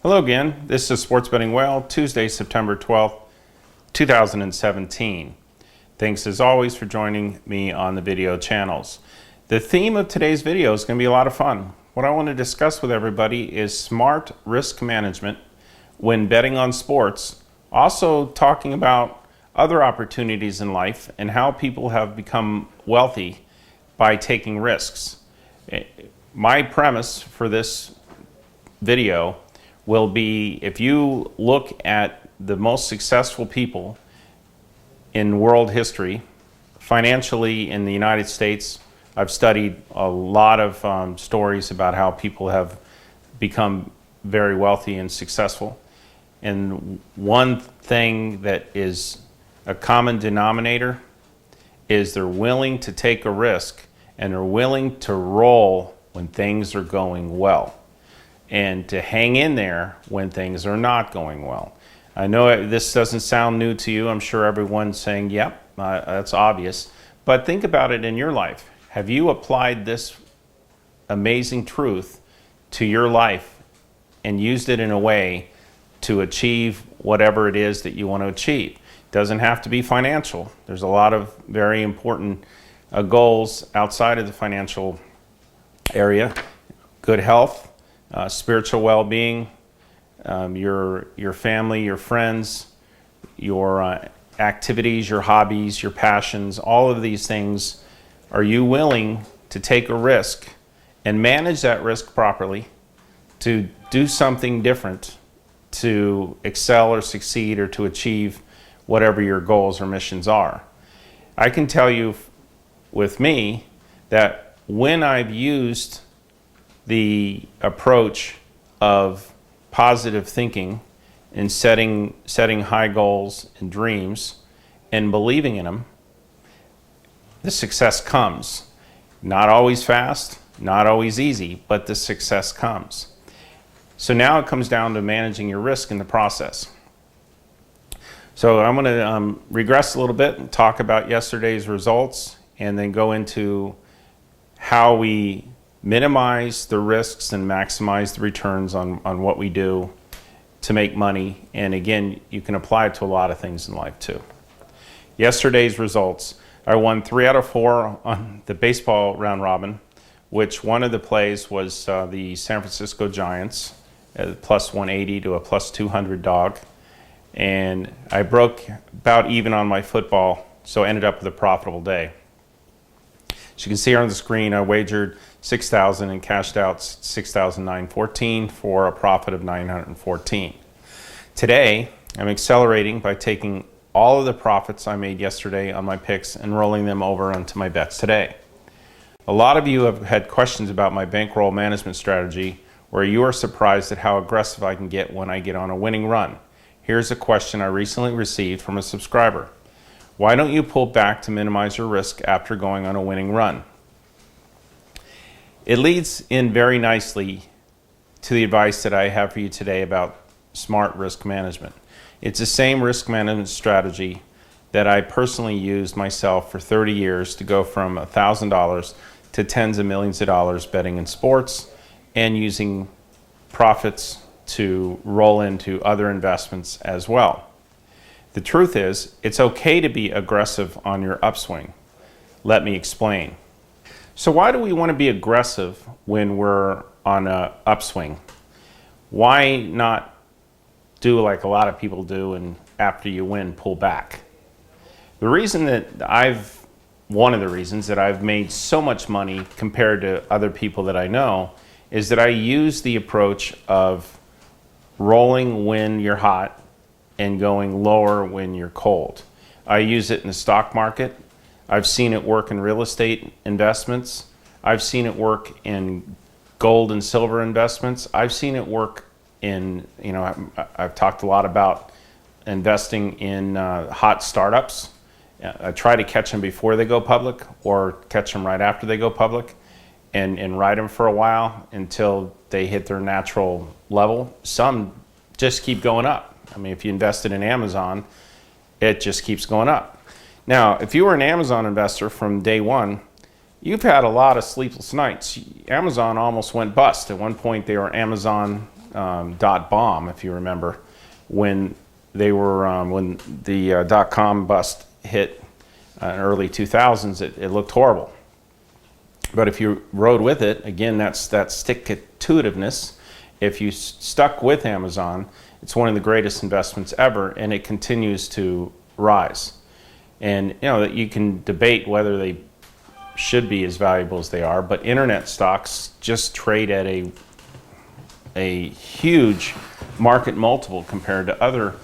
Hello again, this is Sports Betting Well, Tuesday, September 12th, 2017. Thanks as always for joining me on the video channels. The theme of today's video is going to be a lot of fun. What I want to discuss with everybody is smart risk management when betting on sports, also talking about other opportunities in life and how people have become wealthy by taking risks. My premise for this video will be, if you look at the most successful people in world history, financially in the United States, I've studied a lot of stories about how people have become very wealthy and successful. And one thing that is a common denominator is they're willing to take a risk and they're willing to roll when things are going well, and to hang in there when things are not going well. I know this doesn't sound new to you. I'm sure everyone's saying, yep, that's obvious. But think about it in your life. Have you applied this amazing truth to your life and used it in a way to achieve whatever it is that you want to achieve? It doesn't have to be financial. There's a lot of very important goals outside of the financial area. Good health, spiritual well-being, your family, your friends, your activities, your hobbies, your passions, all of these things. Are you willing to take a risk and manage that risk properly, to do something different, to excel or succeed or to achieve whatever your goals or missions are? I can tell you with me that when I've used the approach of positive thinking and setting high goals and dreams and believing in them, the success comes. Not always fast, not always easy, but the success comes. So now it comes down to managing your risk in the process. So I'm going to regress a little bit and talk about yesterday's results, and then go into how we minimize the risks and maximize the returns on what we do to make money. And again, you can apply it to a lot of things in life too. Yesterday's results, I won 3 out of 4 on the baseball round robin, which one of the plays was the San Francisco Giants, plus 180 to a plus 200 dog. And I broke about even on my football, so I ended up with a profitable day. As you can see here on the screen, I wagered $6,000 and cashed out $6,914 for a profit of $914. Today, I'm accelerating by taking all of the profits I made yesterday on my picks and rolling them over onto my bets today. A lot of you have had questions about my bankroll management strategy, where you are surprised at how aggressive I can get when I get on a winning run. Here's a question I recently received from a subscriber. Why don't you pull back to minimize your risk after going on a winning run? It leads in very nicely to the advice that I have for you today about smart risk management. It's the same risk management strategy that I personally used myself for 30 years to go from $1,000 to tens of millions of dollars betting in sports and using profits to roll into other investments as well. The truth is, it's okay to be aggressive on your upswing. Let me explain. So why do we want to be aggressive when we're on an upswing? Why not do like a lot of people do and after you win, pull back? The reason that one of the reasons that I've made so much money compared to other people that I know is that I use the approach of rolling when you're hot and going lower when you're cold. I use it in the stock market. I've seen it work in real estate investments. I've seen it work in gold and silver investments. I've seen it work in, I've talked a lot about investing in hot startups. I try to catch them before they go public or catch them right after they go public and ride them for a while until they hit their natural level. Some just keep going up. I mean, if you invested in Amazon, it just keeps going up. Now, if you were an Amazon investor from day one, you've had a lot of sleepless nights. Amazon almost went bust. At one point, they were Amazon dot bomb, if you remember, when they were when the dot-com bust hit in early 2000s. It looked horrible. But if you rode with it, again, that's that stick-to-itiveness. If you stuck with Amazon, it's one of the greatest investments ever, and it continues to rise. And you know that you can debate whether they should be as valuable as they are, but internet stocks just trade at a huge market multiple compared to other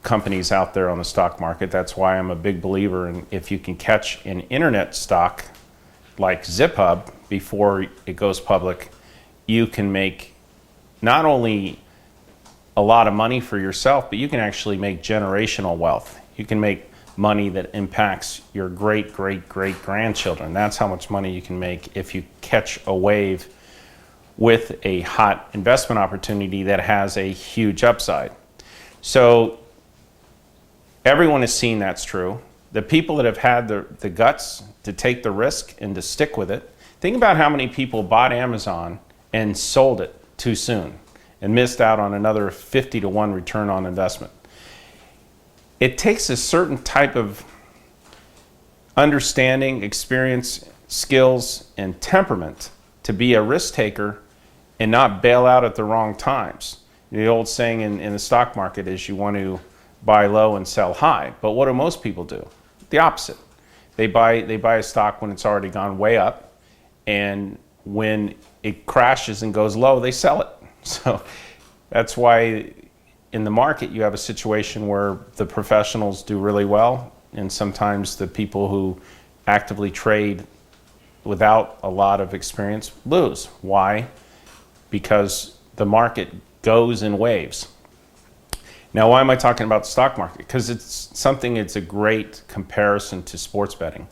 companies out there on the stock market. That's why I'm a big believer in, if you can catch an internet stock like ZipHub before it goes public, you can make not only a lot of money for yourself, but you can actually make generational wealth. You can make money that impacts your great grandchildren. That's how much money you can make if you catch a wave with a hot investment opportunity that has a huge upside. So everyone has seen that's true. The people that have had the guts to take the risk and to stick with it. Think about how many people bought Amazon and sold it too soon and missed out on another 50-to-1 return on investment. It takes a certain type of understanding, experience, skills, and temperament to be a risk taker and not bail out at the wrong times. The old saying in the stock market is you want to buy low and sell high. But what do most people do? The opposite. They buy a stock when it's already gone way up, and when it crashes and goes low, they sell it. So that's why in the market you have a situation where the professionals do really well, and sometimes the people who actively trade without a lot of experience lose. Why? Because the market goes in waves. Now, why am I talking about the stock market? Because it's a great comparison to sports betting.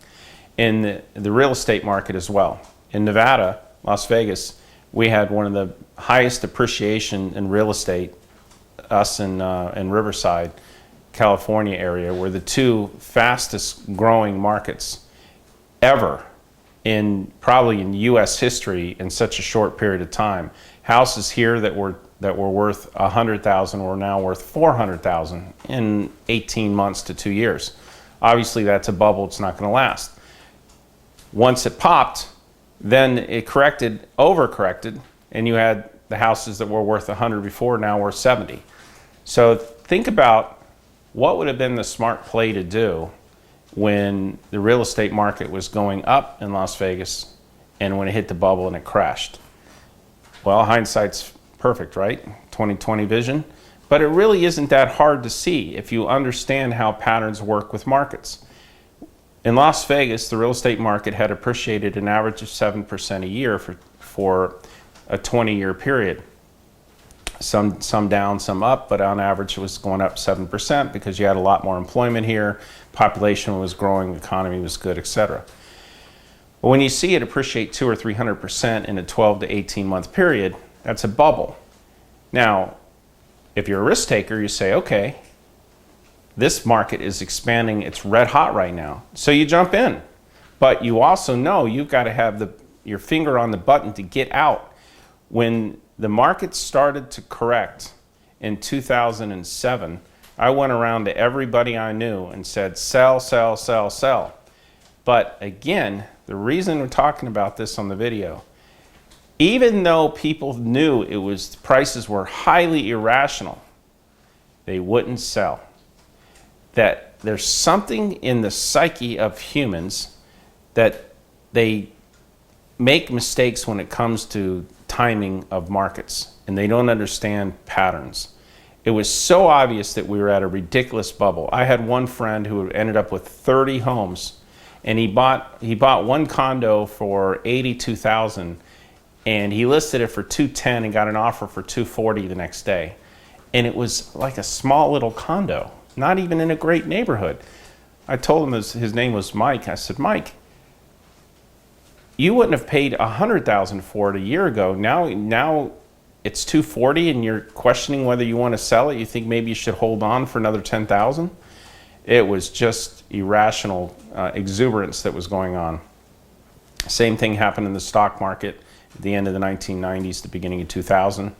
In the real estate market as well. In Nevada, Las Vegas, we had one of the highest appreciation in real estate. Us in Riverside, California area were the two fastest growing markets ever probably in U.S. history in such a short period of time. Houses here that were worth $100,000 were now worth $400,000 in 18 months to 2 years. Obviously, that's a bubble; it's not going to last. Once it popped, then it overcorrected, and you had the houses that were worth 100 before now worth 70. So think about what would have been the smart play to do when the real estate market was going up in Las Vegas and when it hit the bubble and it crashed. Well, hindsight's perfect, right? 20/20 vision. But it really isn't that hard to see if you understand how patterns work with markets. In Las Vegas, the real estate market had appreciated an average of 7% a year for a 20-year period. Some down, some up, but on average it was going up 7% because you had a lot more employment here, population was growing, the economy was good, etc. But when you see it appreciate 200 or 300% in a 12 to 18 month period, that's a bubble. Now, if you're a risk taker, you say, okay, this market is expanding, it's red hot right now, so you jump in. But you also know you've got to have your finger on the button to get out. When the market started to correct in 2007, I went around to everybody I knew and said, sell, sell, sell, sell. But again, the reason we're talking about this on the video, even though people knew prices were highly irrational, they wouldn't sell. That there's something in the psyche of humans that they make mistakes when it comes to timing of markets, and they don't understand patterns. It was so obvious that we were at a ridiculous bubble. I had one friend who ended up with 30 homes, and he bought one condo for $82,000, and he listed it for $210 and got an offer for $240 the next day. And it was like a small little condo, not even in a great neighborhood. I told him his name was Mike. I said, Mike, you wouldn't have paid $100,000 for it a year ago. Now it's $240 and you're questioning whether you want to sell it. You think maybe you should hold on for another $10,000? It was just irrational exuberance that was going on. Same thing happened in the stock market at the end of the 1990s, the beginning of 2000.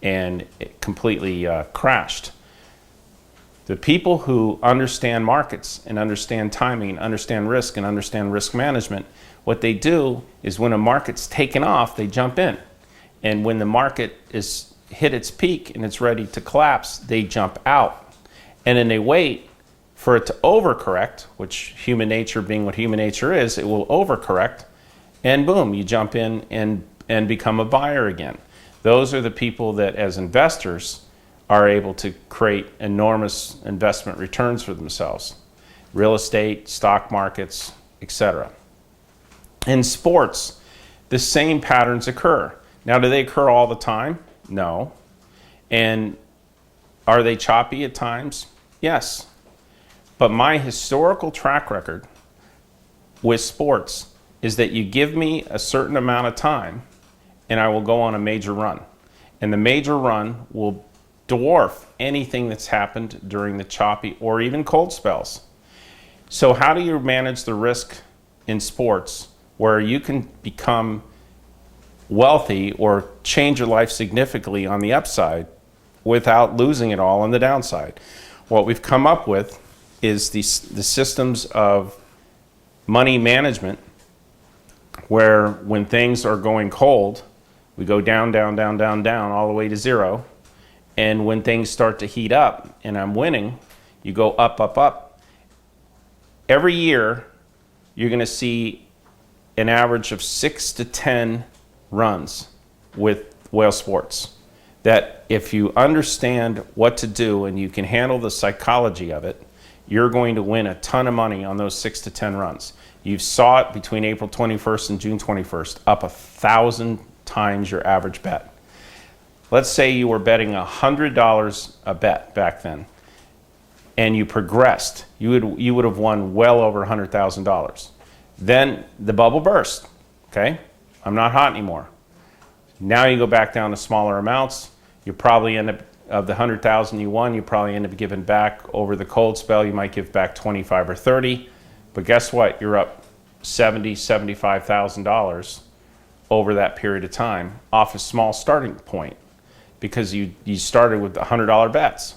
and it completely crashed. The people who understand markets and understand timing and understand risk management, what they do is when a market's taken off, they jump in. And when the market is hit its peak and it's ready to collapse, they jump out. And then they wait for it to overcorrect, which human nature being what human nature is, it will overcorrect, and boom, you jump in and become a buyer again. Those are the people that as investors are able to create enormous investment returns for themselves. Real estate, stock markets, etc. In sports, the same patterns occur. Now, do they occur all the time? No. And are they choppy at times? Yes. But my historical track record with sports is that you give me a certain amount of time and I will go on a major run. And the major run will dwarf anything that's happened during the choppy or even cold spells. So how do you manage the risk in sports where you can become wealthy or change your life significantly on the upside without losing it all on the downside? What we've come up with is the systems of money management where when things are going cold, we go down, down, down, down, down, all the way to zero. And when things start to heat up and I'm winning, you go up, up, up. Every year, you're going to see an average of 6 to 10 runs with whale sports. That if you understand what to do and you can handle the psychology of it, you're going to win a ton of money on those 6 to 10 runs. You saw it between April 21st and June 21st, up 1,000 times your average bet. Let's say you were betting $100 a bet back then, and you progressed. You would have won well over $100,000. Then the bubble burst. Okay, I'm not hot anymore. Now you go back down to smaller amounts. You probably end up, of the 100,000 you won, you probably end up giving back over the cold spell. You might give back 25 or 30, but guess what? You're up $70,000, $75,000 over that period of time off a small starting point because you started with $100 bets.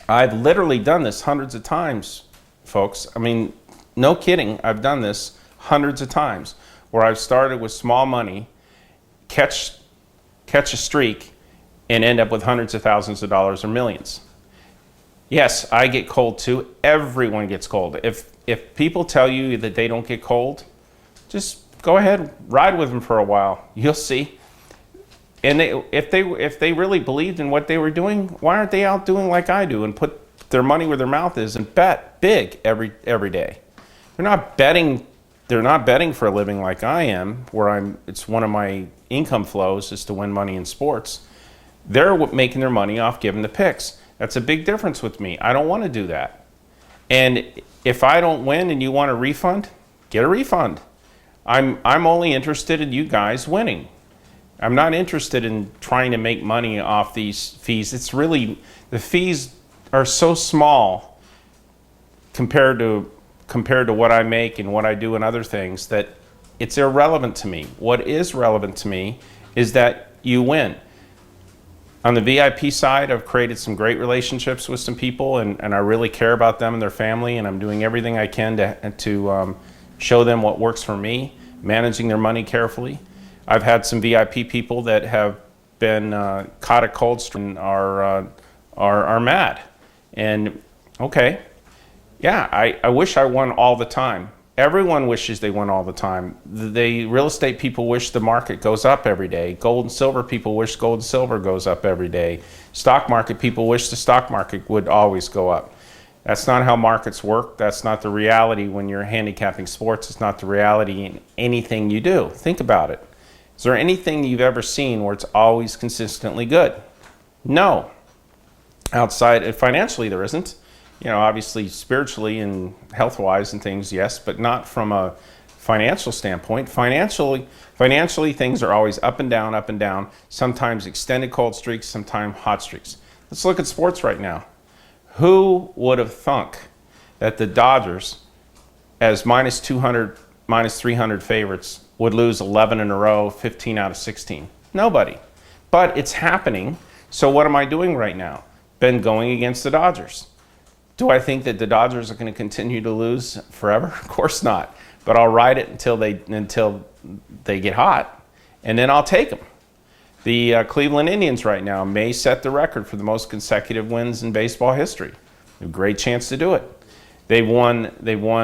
I've literally done this hundreds of times, folks. I mean, no kidding. I've done this hundreds of times where I've started with small money, catch a streak, and end up with hundreds of thousands of dollars or millions. Yes, I get cold too. Everyone gets cold. If people tell you that they don't get cold, just go ahead, ride with them for a while. You'll see. And if they really believed in what they were doing, why aren't they out doing like I do and put their money where their mouth is and bet big every day? They're not betting for a living like I am, where it's one of my income flows is to win money in sports. They're making their money off giving the picks. That's a big difference with me. I don't want to do that. And if I don't win and you want a refund, get a refund. I'm only interested in you guys winning. I'm not interested in trying to make money off these fees. It's really, the fees are so small compared to what I make and what I do and other things that it's irrelevant to me. What is relevant to me is that you win. On the VIP side, I've created some great relationships with some people, and I really care about them and their family, and I'm doing everything I can to show them what works for me, managing their money carefully. I've had some VIP people that have been caught a cold streak and are mad. And okay, yeah, I wish I won all the time. Everyone wishes they won all the time. The real estate people wish the market goes up every day. Gold and silver people wish gold and silver goes up every day. Stock market people wish the stock market would always go up. That's not how markets work. That's not the reality when you're handicapping sports. It's not the reality in anything you do. Think about it. Is there anything you've ever seen where it's always consistently good? No. Outside, financially there isn't. You know, obviously spiritually and health-wise and things, yes, but not from a financial standpoint. Financially things are always up and down, sometimes extended cold streaks, sometimes hot streaks. Let's look at sports right now. Who would have thunk that the Dodgers, as minus 200, minus 300 favorites, would lose 11 in a row, 15 out of 16? Nobody. but it's happening. So what am I doing right now? Been going against the Dodgers. Do I think that the Dodgers are going to continue to lose forever? Of course not. But I'll ride it until they get hot, and then I'll take them. The Cleveland Indians right now may set the record for the most consecutive wins in baseball history. A great chance to do it. They've won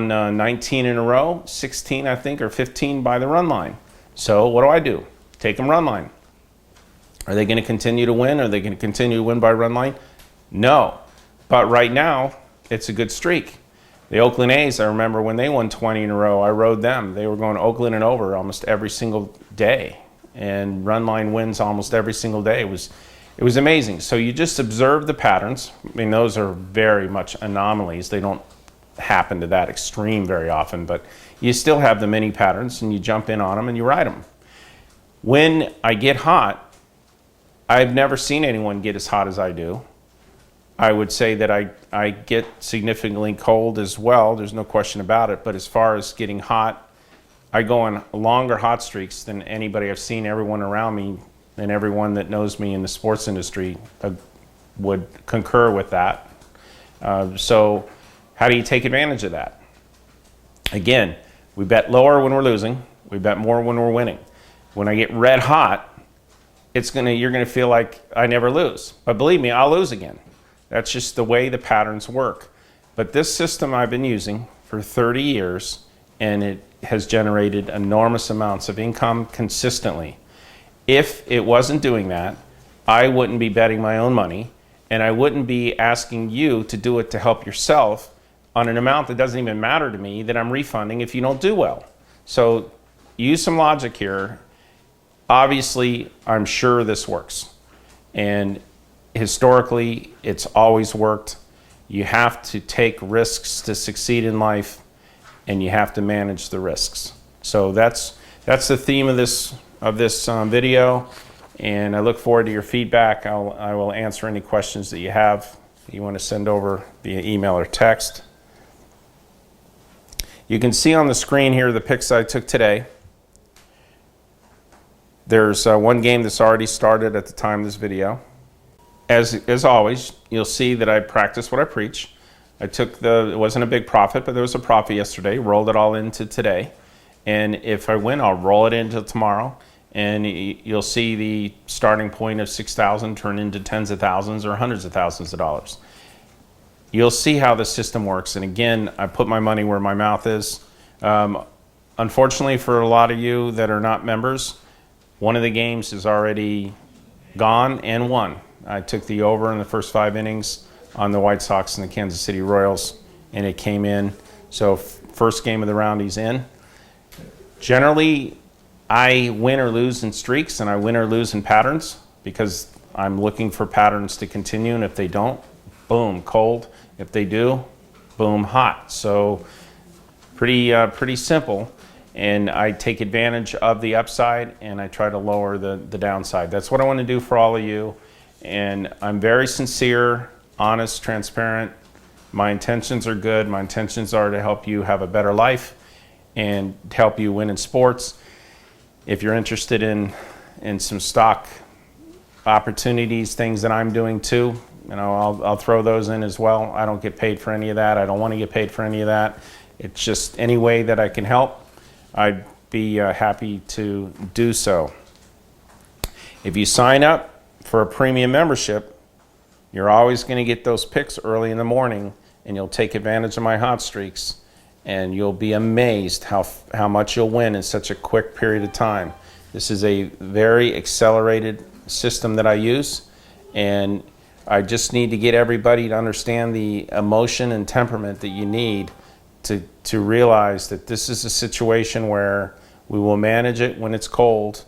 19 in a row, 16 I think, or 15 by the run line. So what do? Take them run line. Are they going to continue to win? Are they going to continue to win by run line? No. But right now, it's a good streak. The Oakland A's, I remember when they won 20 in a row, I rode them. They were going to Oakland and over almost every single day. And run line wins almost every single day. It was amazing. So you just observe the patterns. I mean, those are very much anomalies. They don't happen to that extreme very often, but you still have the many patterns, and you jump in on them and you ride them. When I get hot, I've never seen anyone get as hot as I do. I would say that I get significantly cold as well. There's no question about it. But as far as getting hot, I go on longer hot streaks than anybody I've seen. Everyone around me and everyone that knows me in the sports industry would concur with that. So how do you take advantage of that? Again, we bet lower when we're losing. We bet more when we're winning. When I get red hot, you're gonna feel like I never lose. But believe me, I'll lose again. That's just the way the patterns work. But this system I've been using for 30 years, and it has generated enormous amounts of income consistently. If it wasn't doing that, I wouldn't be betting my own money, and I wouldn't be asking you to do it to help yourself on an amount that doesn't even matter to me that I'm refunding if you don't do well. So use some logic here. Obviously, I'm sure this works. And historically, it's always worked. You have to take risks to succeed in life, and you have to manage the risks. So that's the theme of this video, and I look forward to your feedback. I will answer any questions that you have that you want to send over via email or text. You can see on the screen here the picks I took today. There's one game that's already started at the time of this video. As always, you'll see that I practice what I preach. It wasn't a big profit, but there was a profit yesterday. Rolled it all into today. And if I win, I'll roll it into tomorrow. And you'll see the starting point of 6,000 turn into tens of thousands or hundreds of thousands of dollars. You'll see how the system works. And again, I put my money where my mouth is. Unfortunately, for a lot of you that are not members, one of the games is already gone and won. I took the over in the first 5 innings on the White Sox and the Kansas City Royals, and it came in. So first game of the round, he's in. Generally, I win or lose in streaks, and I win or lose in patterns because I'm looking for patterns to continue, and if they don't, boom, cold. If they do, boom, hot. So pretty simple. And I take advantage of the upside, and I try to lower the downside. That's what I want to do for all of you. And I'm very sincere, honest, transparent. My intentions are good. My intentions are to help you have a better life and help you win in sports. If you're interested in some stock opportunities, things that I'm doing too, I'll throw those in as well. I don't get paid for any of that. I don't want to get paid for any of that. It's just any way that I can help, I'd be happy to do so. If you sign up for a premium membership, you're always going to get those picks early in the morning, and you'll take advantage of my hot streaks, and you'll be amazed how much you'll win in such a quick period of time. This is a very accelerated system that I use, and I just need to get everybody to understand the emotion and temperament that you need to realize that this is a situation where we will manage it when it's cold,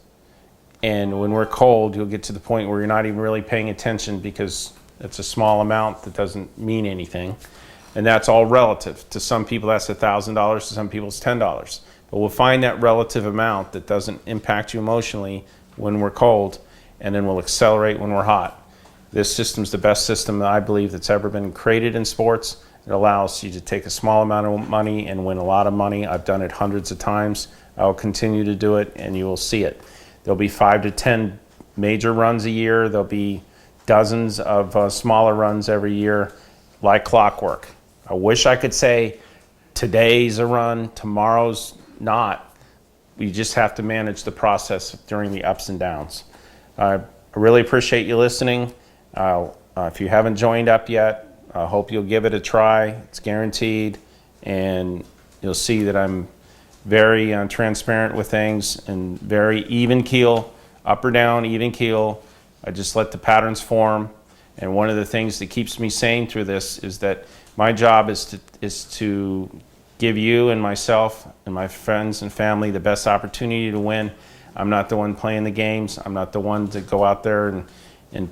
and when we're cold, you'll get to the point where you're not even really paying attention because it's a small amount that doesn't mean anything. And that's all relative. To some people, that's $1,000. To some people, it's $10. But we'll find that relative amount that doesn't impact you emotionally when we're cold, and then we'll accelerate when we're hot. This system's the best system that I believe that's ever been created in sports. It allows you to take a small amount of money and win a lot of money. I've done it hundreds of times. I'll continue to do it, and you will see it. There'll be 5 to 10 major runs a year. There'll be dozens of smaller runs every year, like clockwork. I wish I could say today's a run, tomorrow's not. We just have to manage the process during the ups and downs. I really appreciate you listening. If you haven't joined up yet, I hope you'll give it a try. It's guaranteed, and you'll see that I'm very transparent with things and very even keel, up or down, even keel. I just let the patterns form. And one of the things that keeps me sane through this is that my job is to give you and myself and my friends and family the best opportunity to win. I'm not the one playing the games. I'm not the one to go out there and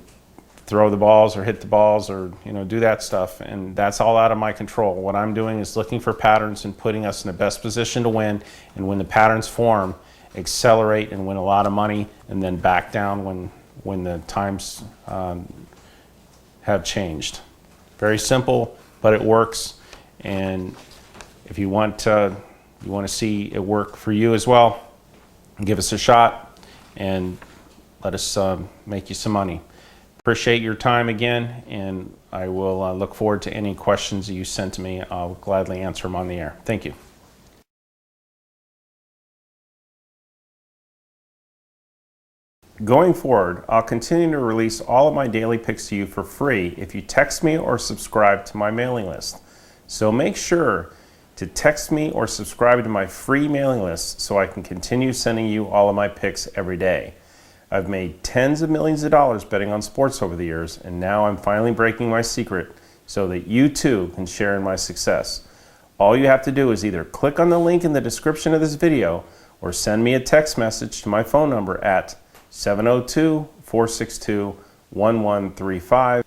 throw the balls or hit the balls or do that stuff. And that's all out of my control. What I'm doing is looking for patterns and putting us in the best position to win. And when the patterns form, accelerate and win a lot of money, and then back down when the times have changed. Very simple, but it works. And if you want to see it work for you as well, give us a shot and let us make you some money. Appreciate your time again, and I will look forward to any questions that you send to me. I'll gladly answer them on the air. Thank you. Going forward, I'll continue to release all of my daily picks to you for free if you text me or subscribe to my mailing list. So make sure to text me or subscribe to my free mailing list so I can continue sending you all of my picks every day. I've made tens of millions of dollars betting on sports over the years, and now I'm finally breaking my secret so that you too can share in my success. All you have to do is either click on the link in the description of this video or send me a text message to my phone number at 702-462-1135.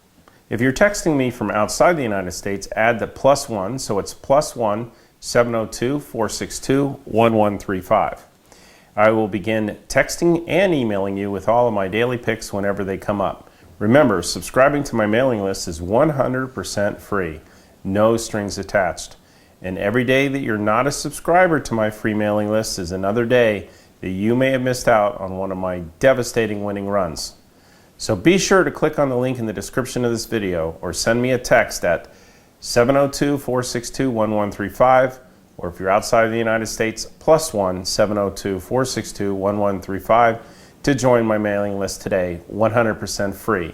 If you're texting me from outside the United States, add the +1, so it's +1 702-462-1135. I will begin texting and emailing you with all of my daily picks whenever they come up. Remember, subscribing to my mailing list is 100% free, no strings attached. And every day that you're not a subscriber to my free mailing list is another day that you may have missed out on one of my devastating winning runs. So be sure to click on the link in the description of this video or send me a text at 702-462-1135, or if you're outside of the United States, +1 702-462-1135 to join my mailing list today, 100% free.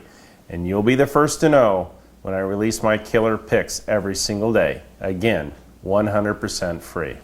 And you'll be the first to know when I release my killer picks every single day. Again, 100% free.